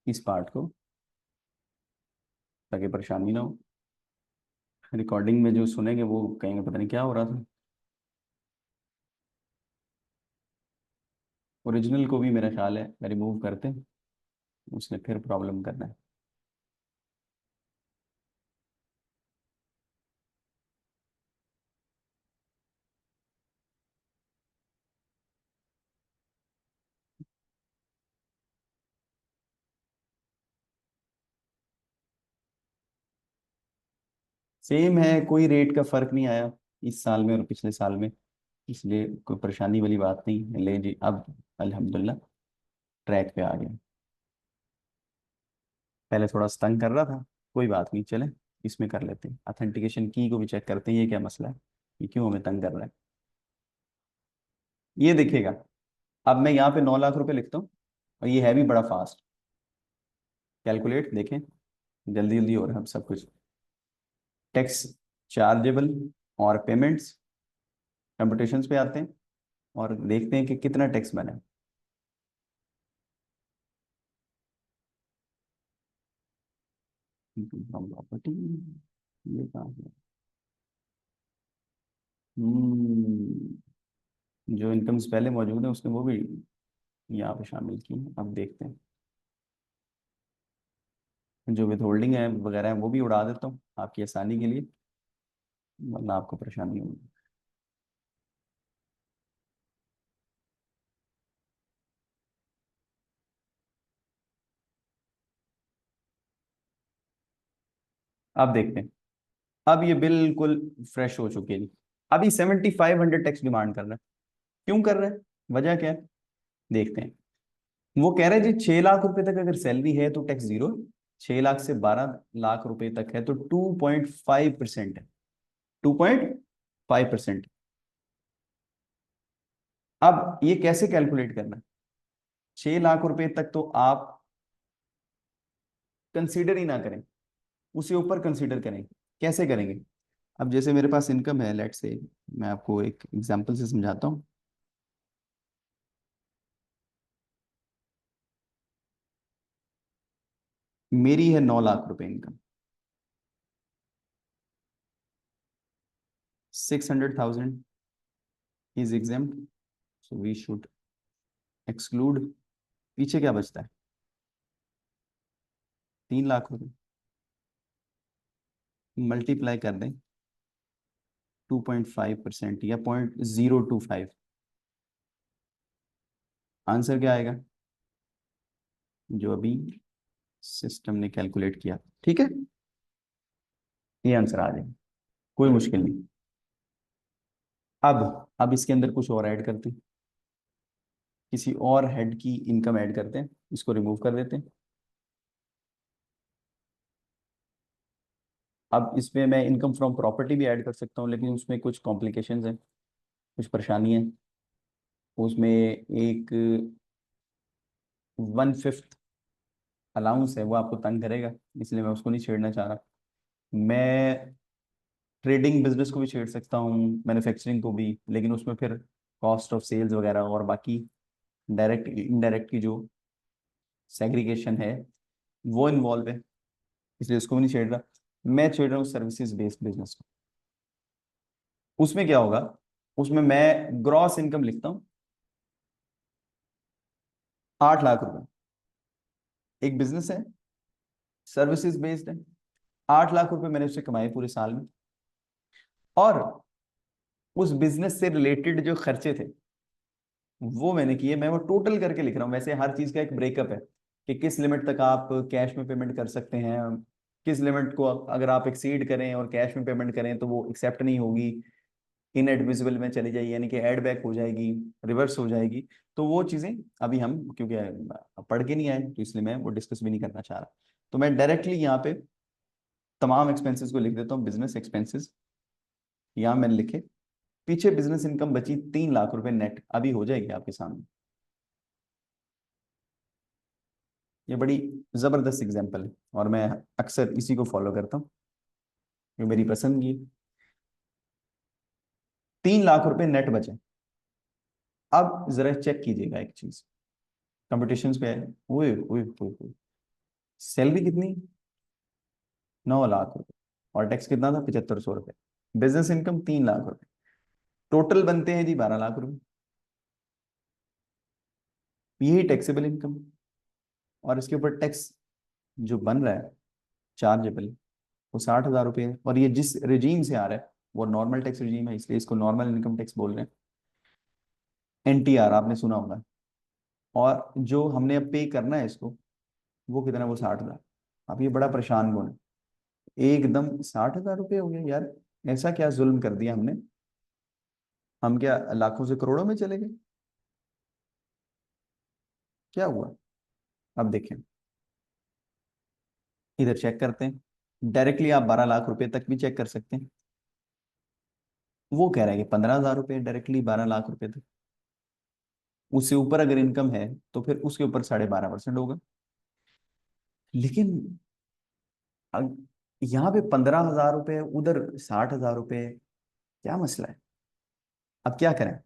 इस पार्ट को, ताकि परेशानी ना हो। रिकॉर्डिंग में जो सुनेंगे वो कहेंगे पता नहीं क्या हो रहा था। ओरिजिनल को भी मेरा ख्याल है रिमूव करते हैं, उसने फिर प्रॉब्लम करना है। सेम है, कोई रेट का फर्क नहीं आया इस साल में और पिछले साल में, इसलिए कोई परेशानी वाली बात नहीं है। ले जी अब अल्हम्दुलिल्लाह ट्रैक पे आ गए। पहले थोड़ा तंग कर रहा था, कोई बात नहीं, चले इसमें कर लेते हैं। ऑथेंटिकेशन की को भी चेक करते हैं, ये क्या मसला है, ये क्यों हमें तंग कर रहा है। ये देखिएगा, अब मैं यहाँ पे 9 लाख रुपए लिखता हूँ और ये है भी बड़ा फास्ट। कैलकुलेट देखें, जल्दी जल्दी हो रहा है अब सब कुछ। टैक्स चार्जेबल और पेमेंट्स, कंप्यूटेशंस पे आते हैं और देखते हैं कि कितना टैक्स बना है। प्रॉपर्टी, ये कहाँ है? हम्म, जो इनकम्स पहले मौजूद है उसने वो भी यहाँ पे शामिल की हैं। अब देखते हैं, जो विथ होल्डिंग है वगैरह है वो भी उड़ा देता हूँ आपकी आसानी के लिए, वरना आपको परेशानी होगी। अब देखते हैं, अब ये बिल्कुल फ्रेश हो चुके हैं। अभी 7500 टैक्स डिमांड कर रहा है। क्यों कर रहा है, वजह क्या है, देखते हैं। वो कह रहे हैं जी 6 लाख रुपए तक अगर सैलरी है तो टैक्स जीरो, 6 लाख से 12 लाख रुपए तक है तो 2.5% है, 2.5%। अब ये कैसे कैलकुलेट करना है, 6 लाख रुपए तक तो आप कंसीडर ही ना करें, उसे ऊपर कंसीडर करें। कैसे करेंगे, अब जैसे मेरे पास इनकम है, लेट से मैं आपको एक एग्जांपल से समझाता हूँ। मेरी है 9 लाख रुपए income, 600,000 is exempt, so we should exclude. पीछे क्या बचता है, 3 लाख रुपए, मल्टीप्लाई कर दें 2.5% या 0.025, आंसर क्या आएगा, जो अभी सिस्टम ने कैलकुलेट किया। ठीक है, ये आंसर आ जाए, कोई मुश्किल नहीं। अब इसके अंदर कुछ और ऐड करते हैं, किसी और हेड की इनकम ऐड करते हैं, इसको रिमूव कर देते हैं। अब इसमें मैं इनकम फ्रॉम प्रॉपर्टी भी ऐड कर सकता हूँ, लेकिन उसमें कुछ कॉम्प्लिकेशंस हैं, कुछ परेशानी है। उसमें एक 1/5 अलाउंस है, वो आपको तंग करेगा, इसलिए मैं उसको नहीं छेड़ना चाह रहा। मैं ट्रेडिंग बिजनेस को भी छेड़ सकता हूँ, मैन्युफैक्चरिंग को भी, लेकिन उसमें फिर कॉस्ट ऑफ सेल्स वगैरह और बाकी डायरेक्ट इनडायरेक्ट की जो सेग्रीगेशन है वो इन्वॉल्व है, इसलिए उसको भी नहीं छेड़ रहा। मैं छेड़ रहा हूँ सर्विसेज बेस्ड बिजनेस को। उसमें क्या होगा, उसमें मैं ग्रॉस इनकम लिखता हूँ 8 लाख रुपए। एक बिजनेस है, सर्विसेज बेस्ड है, 8 लाख रुपए मैंने उससे कमाए पूरे साल में, और उस बिजनेस से रिलेटेड जो खर्चे थे वो मैंने किए। मैं वो टोटल करके लिख रहा हूँ। वैसे हर चीज का एक ब्रेकअप है कि किस लिमिट तक आप कैश में पेमेंट कर सकते हैं, किस लिमिट को अगर आप एक्सीड करें और कैश में पेमेंट करें तो वो एक्सेप्ट नहीं होगी, इनएडमिसिबल में चली जाएगी, यानी कि एड बैक हो जाएगी, रिवर्स हो जाएगी। तो वो चीजें अभी हम क्योंकि पढ़ के नहीं आए तो इसलिए मैं वो डिस्कस भी नहीं करना चाह रहा। तो मैं डायरेक्टली यहाँ पे तमाम एक्सपेंसेस को लिख देता हूँ, बिजनेस एक्सपेंसेस यहाँ मैंने लिखे। पीछे बिजनेस इनकम बची 3 लाख रुपए नेट, अभी हो जाएगी आपके सामने। ये बड़ी जबरदस्त एग्जांपल है और मैं अक्सर इसी को फॉलो करता हूँ, ये मेरी पसंद की। 3 लाख रुपए नेट बचे। अब जरा चेक कीजिएगा एक चीज, कंपटीशन पे है, ओए ओए ओए ओए, सैलरी कितनी, 9 लाख रुपए, और टैक्स कितना था, 7500 रुपये। बिजनेस इनकम 3 लाख रुपए, टोटल बनते हैं जी 12 लाख रुपए। यही टैक्सेबल इनकम, और इसके ऊपर टैक्स जो बन रहा है चार्जेबल, वो 60,000 रुपये है। और ये जिस रिजीम से आ रहा है वो नॉर्मल टैक्स रिजीम है, इसलिए इसको नॉर्मल इनकम टैक्स बोल रहे हैं। एनटीआर आपने सुना होगा। और जो हमने अब पे करना है इसको, वो कितना है, वो 60,000। अब ये बड़ा परेशान कौन है, एकदम 60,000 रुपये हो गया यार, ऐसा क्या जुल्म कर दिया हमने, हम क्या लाखों से करोड़ों में चले गए, क्या हुआ। अब देखें, इधर चेक करते हैं, डायरेक्टली आप 12 लाख रुपए तक भी चेक कर सकते हैं। वो कह रहा है कि 15,000 रुपये डायरेक्टली 12 लाख रुपए तक, उससे ऊपर अगर इनकम है तो फिर उसके ऊपर 12.5% होगा। लेकिन यहाँ पे 15,000 रुपये, उधर 60,000 रुपये, क्या मसला है। अब क्या करें,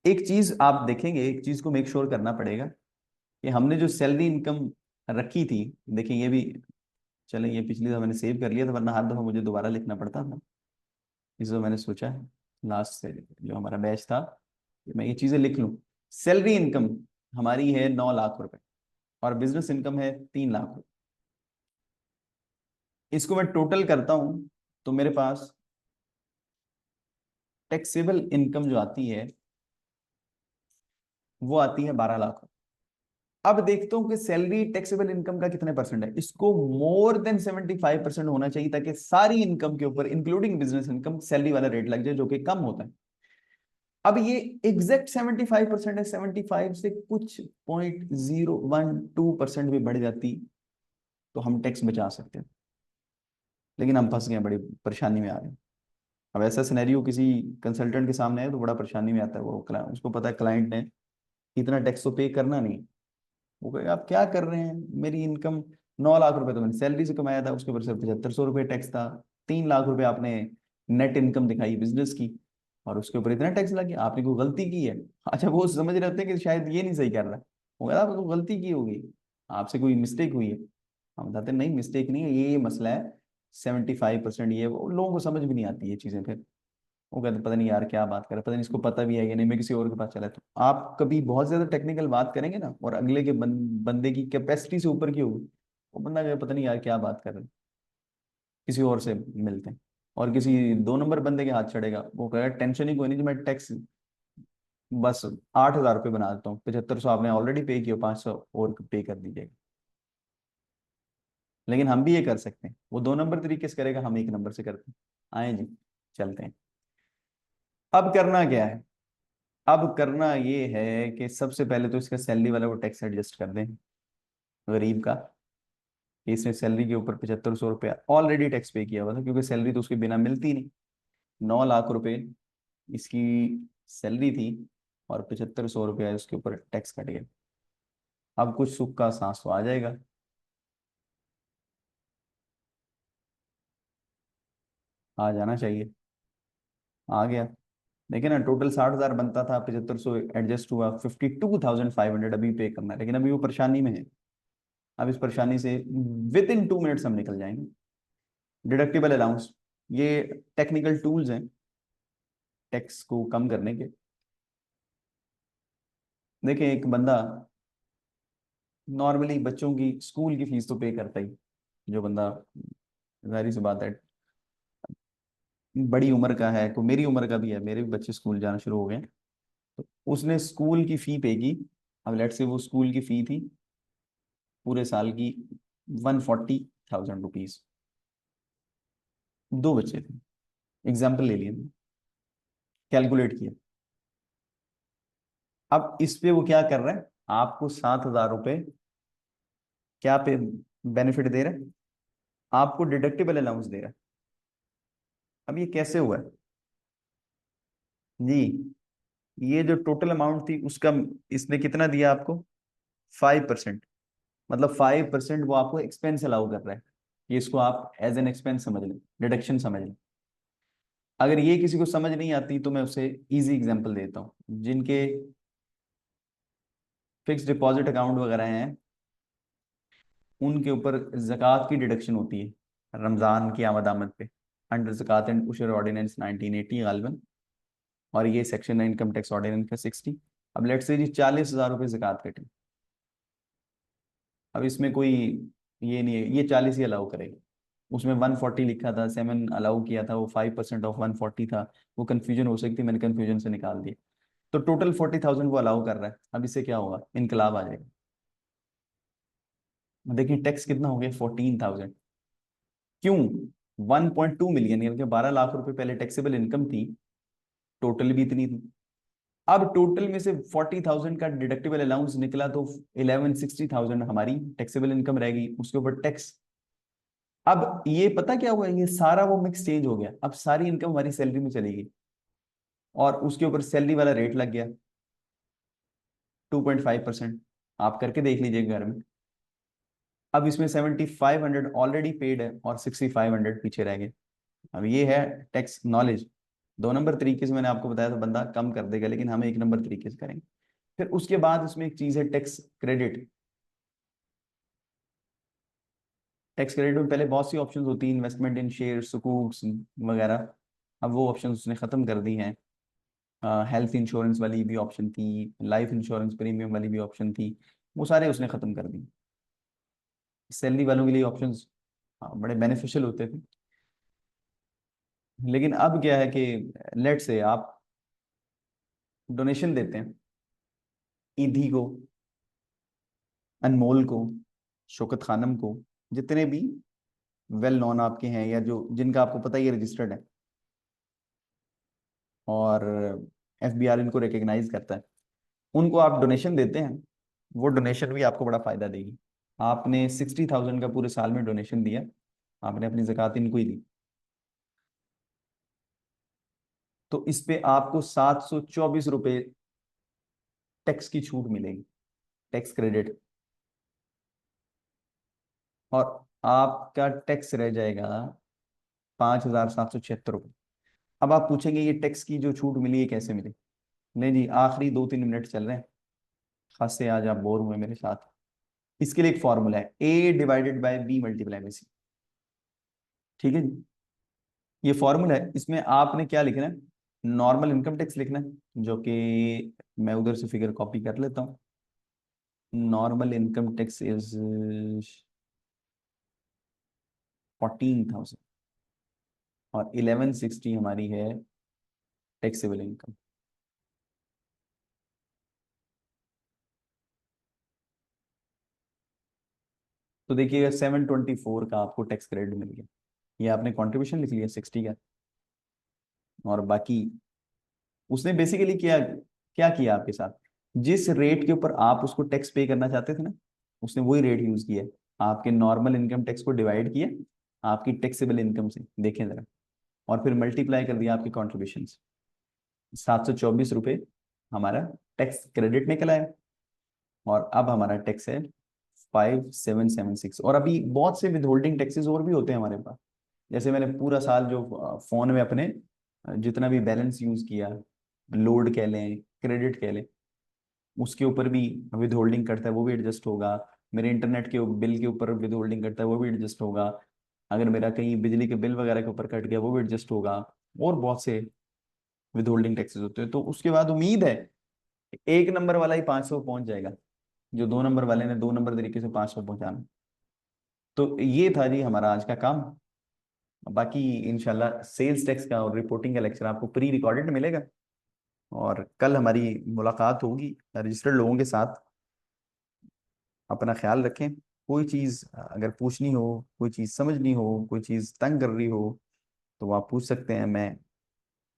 एक चीज आप देखेंगे, एक चीज को मेक श्योर करना पड़ेगा कि हमने जो सैलरी इनकम रखी थी, देखिए ये भी, चले ये पिछली दफा मैंने सेव कर लिया था, वरना हर दफा मुझे दोबारा लिखना पड़ता था। इस दफा मैंने सोचा है लास्ट से जो हमारा बैच था कि मैं ये चीजें लिख लूं। सैलरी इनकम हमारी है 9 लाख रुपए, और बिजनेस इनकम है 3 लाख रुपए। इसको मैं टोटल करता हूं तो मेरे पास टैक्सेबल इनकम जो आती है वो आती है 12 लाख। अब देखता हूं कि सैलरी टैक्सेबल इनकम का कितने परसेंट है, इसको मोर देन 75% होना चाहिए, ताकि सारी इनकम के ऊपर इंक्लूडिंग बिजनेस इनकम सैलरी वाला रेट लग जाए, जो कि कम होता है। अब ये एग्जैक्ट 75% है, 75 से कुछ 0.012% भी बढ़ जाती तो हम टैक्स बचा सकते हैं। लेकिन हम फंस गए, बड़ी परेशानी में आ गए। अब ऐसा सिनेरियो किसी कंसल्टेंट के सामने है तो बड़ा परेशानी में आता है वो, उसको पता है क्लाइंट ने इतना टैक्स तो पे करना नहीं। वो कहेगा आप क्या कर रहे हैं, मेरी इनकम 9 लाख रुपए तो मैंने सैलरी से कमाया था, उसके ऊपर सिर्फ 7500 रुपये टैक्स था। 3 लाख रुपए आपने नेट इनकम दिखाई बिजनेस की, और उसके ऊपर इतना टैक्स लग गया, आपने कोई गलती की है। अच्छा, वो समझ रहे होते हैं कि शायद ये नहीं सही कर रहा है, वो कहता आपको गलती की होगी, आपसे कोई मिस्टेक हुई है। हम बताते हैं नहीं, मिस्टेक नहीं है, ये मसला है, 75%। ये वो लोगों को समझ भी नहीं आती ये चीजें फिर। वो कहते पता नहीं यार क्या बात कर रहा है, पता नहीं इसको पता भी है या नहीं, मैं किसी और के पास चला। तो आप कभी बहुत ज्यादा टेक्निकल बात करेंगे ना, और अगले के बंदे की कैपेसिटी से ऊपर की होगी, वो बंदा कहे पता नहीं यार क्या बात कर रहे हैं, किसी और से मिलते हैं। और किसी 2 नंबर बंदे के हाथ चढ़ेगा, वो कहेगा टेंशन ही कोई नहीं, जो मैं टैक्स बस 8,000 रुपये बना देता हूँ, 7500 आपने ऑलरेडी पे किया, 500 और पे कर दीजिएगा। लेकिन हम भी ये कर सकते हैं, वो 2 नंबर तरीके से करेगा, हम 1 नंबर से करते हैं। आए जी, चलते हैं। अब करना क्या है, अब करना ये है कि सबसे पहले तो इसका सैलरी वाला वो टैक्स एडजस्ट कर दें गरीब का, कि इसने सैलरी के ऊपर 7500 रुपया ऑलरेडी टैक्स पे किया हुआ था, क्योंकि सैलरी तो उसके बिना मिलती नहीं। 9 लाख रुपए इसकी सैलरी थी, और 7500 रुपया उसके ऊपर टैक्स कट गया। अब कुछ सुख का सांस तो आ जाएगा। आ जाना चाहिए, आ गया। देखिए ना, टोटल 60,000 बनता था, 7500 एडजस्ट हुआ, 52,500 अभी पे करना है। लेकिन अभी वो परेशानी में है, अब इस परेशानी से विद इन 2 मिनट्स हम निकल जाएंगे। डिडक्टिबल अलाउंस, ये टेक्निकल टूल्स हैं टैक्स को कम करने के। देखिए, एक बंदा नॉर्मली बच्चों की स्कूल की फीस तो पे करता ही, जो बंदा, जाहिर सी बात है, बड़ी उम्र का है, तो मेरी उम्र का भी है, मेरे भी बच्चे स्कूल जाना शुरू हो गए, तो उसने स्कूल की फी पे की। अब लेट से वो स्कूल की फी थी पूरे साल की 140,000 रुपीज, 2 बच्चे थे, एग्जाम्पल ले लिए, कैलकुलेट किया। अब इस पे वो क्या कर रहा है, आपको 7,000 रुपये क्या पे बेनिफिट दे रहा है, आपको डिडक्टिबल अलाउंस दे रहा है। अब ये कैसे हुआ है जी, ये जो टोटल अमाउंट थी उसका इसने कितना दिया आपको, 5%। मतलब 5% वो आपको एक्सपेंस अलाउ कर रहा है, ये इसको आप एज एन एक्सपेंस समझ लें, डिडक्शन समझ लें। अगर ये किसी को समझ नहीं आती तो मैं उसे इजी एग्जांपल देता हूँ। जिनके फिक्स डिपॉजिट अकाउंट वगैरह हैं, उनके ऊपर ज़कात की डिडक्शन होती है रमज़ान की आमद पे, अंडर ज़कात एंड उशर ऑर्डिनेंस 1980 गालिबन, और ये सेक्शन है इनकम टैक्स ऑर्डिनेंस का 60। अब लेट्स से जी 40,000 रुपये ज़कात कटे। अब इसमें कोई ये नहीं है, ये 40 ही अलाउ करेगा। उसमें 140 लिखा था, 7 अलाउ किया था, वो 5% ऑफ 140 था, वो कन्फ्यूजन हो सकती, मैंने कन्फ्यूजन से निकाल दिया। तो टोटल 40,000 वो अलाउ कर रहा है। अब इससे क्या होगा, इनकलाब आ जाएगा। देखिए टैक्स कितना हो गया, 14,000। क्यों, 1.2 मिलियन यानी कि 12 लाख रुपए पहले टैक्सेबल इनकम थी, टोटल भी इतनी थी। अब टोटल में से 40,000 का डिडक्टिबल अलाउंस निकला तो 1160,000 हमारी टैक्सेबल इनकम रहेगी, उसके ऊपर टैक्स। अब ये पता क्या हुआ, ये सारा वो मिक्स चेंज हो गया, अब सारी इनकम हमारी सैलरी में चलेगी, और उसके ऊपर सैलरी वाला रेट लग गया 2.5%। आप करके देख लीजिए घर में। अब इसमें 7,500 ऑलरेडी पेड है और 6,500 पीछे रह गए। अब ये है टैक्स नॉलेज। 2 नंबर तरीके से मैंने आपको बताया था बंदा कम कर देगा, लेकिन हम 1 नंबर तरीके से करेंगे। फिर उसके बाद इसमें एक चीज है टैक्स क्रेडिट। टैक्स क्रेडिट में पहले बहुत सी ऑप्शंस होती हैं, इन्वेस्टमेंट इन शेयर, सुकूक्स वगैरह। अब वो ऑप्शन उसने खत्म कर दी हैं। हेल्थ इंश्योरेंस वाली भी ऑप्शन थी, लाइफ इंश्योरेंस प्रीमियम वाली भी ऑप्शन थी, वो सारे उसने खत्म कर दी। सैलरी वालों के लिए ऑप्शंस बड़े बेनिफिशियल होते थे। लेकिन अब क्या है कि लेट से आप डोनेशन देते हैं ईदी को, अनमोल को, शौकत खानम को, जितने भी वेल नोन आपके हैं या जो जिनका आपको पता ही रजिस्टर्ड है, और एफबीआर इनको रिकग्नाइज करता है, उनको आप डोनेशन देते हैं, वो डोनेशन भी आपको बड़ा फायदा देगी। आपने 60,000 का पूरे साल में डोनेशन दिया, आपने अपनी ज़कात इनको ही दी, तो इस पे आपको 724 रुपये टैक्स की छूट मिलेगी, टैक्स क्रेडिट। और आपका टैक्स रह जाएगा 5,776 रुपये। अब आप पूछेंगे ये टैक्स की जो छूट मिली है कैसे मिली। नहीं जी, आखिरी 2-3 मिनट चल रहे हैं, खास से आज आप बोर हुए मेरे साथ। इसके लिए एक फॉर्मूला है, A divided by B multiply by C. ठीक है जी, ये फॉर्मूला है, इसमें आपने क्या लिखना है, नॉर्मल इनकम टैक्स लिखना है, जो कि मैं उधर से फिगर कॉपी कर लेता हूँ। नॉर्मल इनकम टैक्स इज 14,000, और 1160 हमारी है टैक्सेबल इनकम। तो देखिएगा 724 का आपको टैक्स क्रेडिट मिल गया। ये आपने कंट्रीब्यूशन लिख लिया 60 का, और बाकी उसने बेसिकली क्या क्या किया आपके साथ, जिस रेट के ऊपर आप उसको टैक्स पे करना चाहते थे ना, उसने वही रेट यूज किया, आपके नॉर्मल इनकम टैक्स को डिवाइड किया आपकी टैक्सेबल इनकम से, देखें जरा, और फिर मल्टीप्लाई कर दिया आपके कॉन्ट्रीब्यूशन। 724 रुपये हमारा टैक्स क्रेडिट निकल आया, और अब हमारा टैक्स है 5,776। और अभी बहुत से विद होल्डिंग टैक्सेस और भी होते हैं हमारे पास। जैसे मैंने पूरा साल जो फोन में अपने जितना भी बैलेंस यूज किया, लोड कह लें, क्रेडिट कह लें, उसके ऊपर भी विद होल्डिंग करता है, वो भी एडजस्ट होगा। मेरे इंटरनेट के बिल के ऊपर विद होल्डिंग करता है, वो भी एडजस्ट होगा। अगर मेरा कहीं बिजली के बिल वगैरह के ऊपर कट गया, वो भी एडजस्ट होगा। और बहुत से विद होल्डिंग टैक्सेस होते हैं, तो उसके बाद उम्मीद है 1 नंबर वाला ही 500 पहुंच जाएगा, जो 2 नंबर वाले ने 2 नंबर तरीके से 500 पहुंचाना। तो ये था जी हमारा आज का काम। बाकी इंशाल्लाह सेल्स टैक्स का और रिपोर्टिंग का लेक्चर आपको प्री रिकॉर्डेड मिलेगा, और कल हमारी मुलाकात होगी रजिस्टर्ड लोगों के साथ। अपना ख्याल रखें। कोई चीज़ अगर पूछनी हो, कोई चीज़ समझनी हो, कोई चीज़ तंग कर रही हो, तो आप पूछ सकते हैं। मैं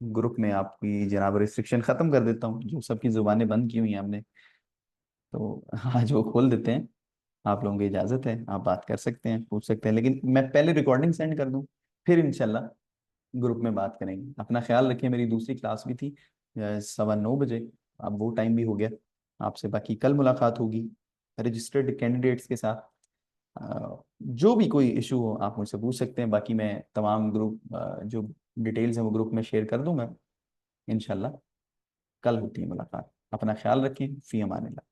ग्रुप में आपकी जनाब रिस्ट्रिक्शन ख़त्म कर देता हूँ, जो सबकी ज़ुबानें बंद की हुई हैं हमने, तो आज वो खोल देते हैं। आप लोगों की इजाज़त है, आप बात कर सकते हैं, पूछ सकते हैं, लेकिन मैं पहले रिकॉर्डिंग सेंड कर दूं, फिर इंशाल्लाह ग्रुप में बात करेंगे। अपना ख्याल रखें। मेरी दूसरी क्लास भी थी 9:15 बजे, अब वो टाइम भी हो गया। आपसे बाकी कल मुलाकात होगी रजिस्टर्ड कैंडिडेट्स के साथ। जो भी कोई इशू हो आप मुझसे पूछ सकते हैं, बाकी मैं तमाम ग्रुप जो डिटेल्स हैं वो ग्रुप में शेयर कर दूंगा। इंशाल्लाह कल होती है मुलाकात। अपना ख्याल रखें। फी अमान अल्लाह।